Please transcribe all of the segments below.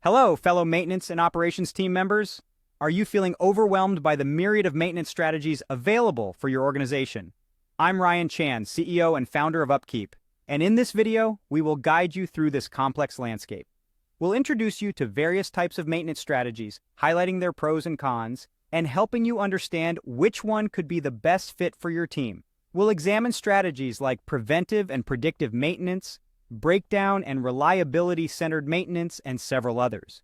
Hello, fellow maintenance and operations team members. Are you feeling overwhelmed by the myriad of maintenance strategies available for your organization? I'm Ryan Chan, CEO and founder of UpKeep, and in this video, we will guide you through this complex landscape. We'll introduce you to various types of maintenance strategies, highlighting their pros and cons, and helping you understand which one could be the best fit for your team. We'll examine strategies like preventive and predictive maintenance, breakdown and reliability-centered maintenance, and several others.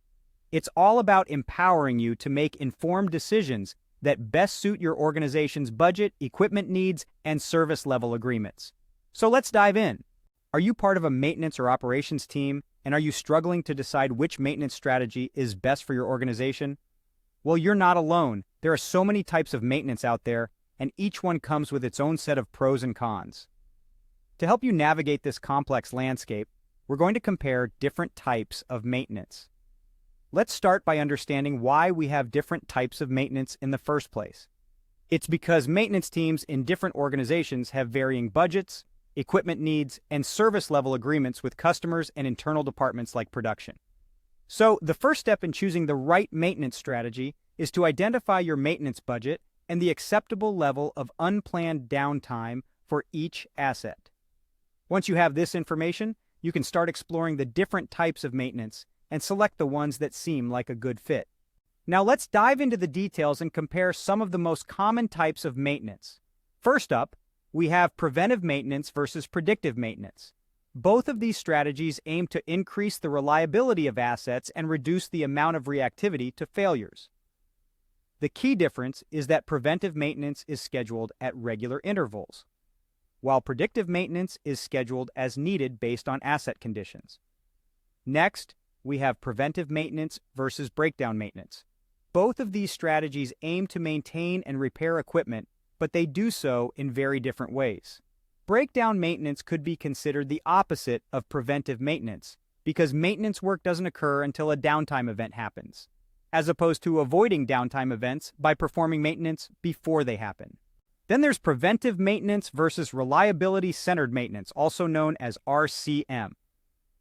It's all about empowering you to make informed decisions that best suit your organization's budget, equipment needs, and service level agreements. So let's dive in. Are you part of a maintenance or operations team, and are you struggling to decide which maintenance strategy is best for your organization? Well, you're not alone. There are so many types of maintenance out there, and each one comes with its own set of pros and cons. To help you navigate this complex landscape, we're going to compare different types of maintenance. Let's start by understanding why we have different types of maintenance in the first place. It's because maintenance teams in different organizations have varying budgets, equipment needs, and service level agreements with customers and internal departments like production. So, the first step in choosing the right maintenance strategy is to identify your maintenance budget and the acceptable level of unplanned downtime for each asset. Once you have this information, you can start exploring the different types of maintenance and select the ones that seem like a good fit. Now let's dive into the details and compare some of the most common types of maintenance. First up, we have preventive maintenance versus predictive maintenance. Both of these strategies aim to increase the reliability of assets and reduce the amount of reactivity to failures. The key difference is that preventive maintenance is scheduled at regular intervals, while predictive maintenance is scheduled as needed based on asset conditions. Next, we have preventive maintenance versus breakdown maintenance. Both of these strategies aim to maintain and repair equipment, but they do so in very different ways. Breakdown maintenance could be considered the opposite of preventive maintenance, because maintenance work doesn't occur until a downtime event happens, as opposed to avoiding downtime events by performing maintenance before they happen. Then there's preventive maintenance versus reliability-centered maintenance, also known as RCM.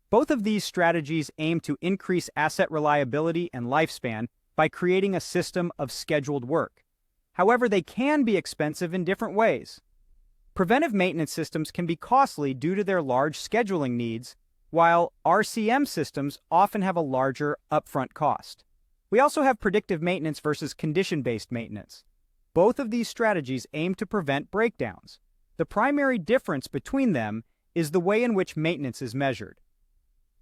Both of these strategies aim to increase asset reliability and lifespan by creating a system of scheduled work. However, they can be expensive in different ways. Preventive maintenance systems can be costly due to their large scheduling needs, while RCM systems often have a larger upfront cost. We also have predictive maintenance versus condition-based maintenance. Both of these strategies aim to prevent breakdowns. The primary difference between them is the way in which maintenance is measured.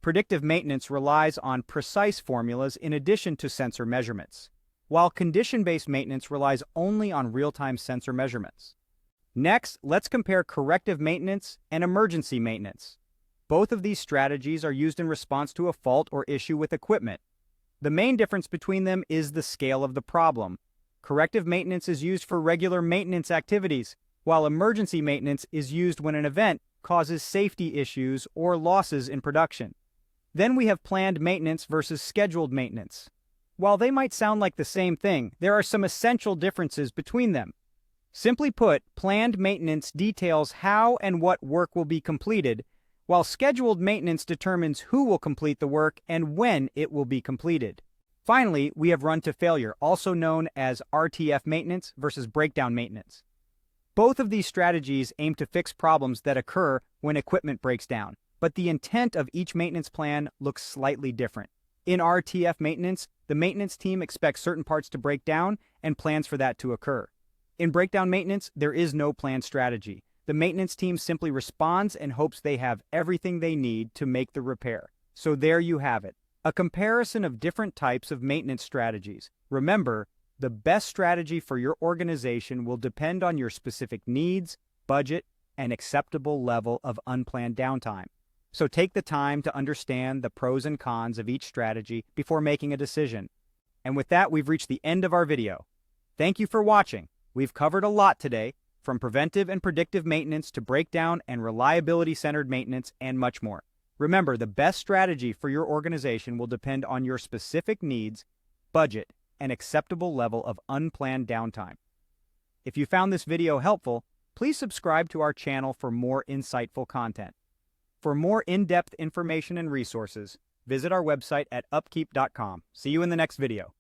Predictive maintenance relies on precise formulas in addition to sensor measurements, while condition-based maintenance relies only on real-time sensor measurements. Next, let's compare corrective maintenance and emergency maintenance. Both of these strategies are used in response to a fault or issue with equipment. The main difference between them is the scale of the problem. Corrective maintenance is used for regular maintenance activities, while emergency maintenance is used when an event causes safety issues or losses in production. Then we have planned maintenance versus scheduled maintenance. While they might sound like the same thing, there are some essential differences between them. Simply put, planned maintenance details how and what work will be completed, while scheduled maintenance determines who will complete the work and when it will be completed. Finally, we have run to failure, also known as RTF maintenance versus breakdown maintenance. Both of these strategies aim to fix problems that occur when equipment breaks down, but the intent of each maintenance plan looks slightly different. In RTF maintenance, the maintenance team expects certain parts to break down and plans for that to occur. In breakdown maintenance, there is no planned strategy. The maintenance team simply responds and hopes they have everything they need to make the repair. So there you have it. A comparison of different types of maintenance strategies. Remember, the best strategy for your organization will depend on your specific needs, budget, and acceptable level of unplanned downtime. So take the time to understand the pros and cons of each strategy before making a decision. And with that, we've reached the end of our video. Thank you for watching. We've covered a lot today, from preventive and predictive maintenance to breakdown and reliability-centered maintenance and much more. Remember, the best strategy for your organization will depend on your specific needs, budget, and acceptable level of unplanned downtime. If you found this video helpful, please subscribe to our channel for more insightful content. For more in-depth information and resources, visit our website at upkeep.com. See you in the next video.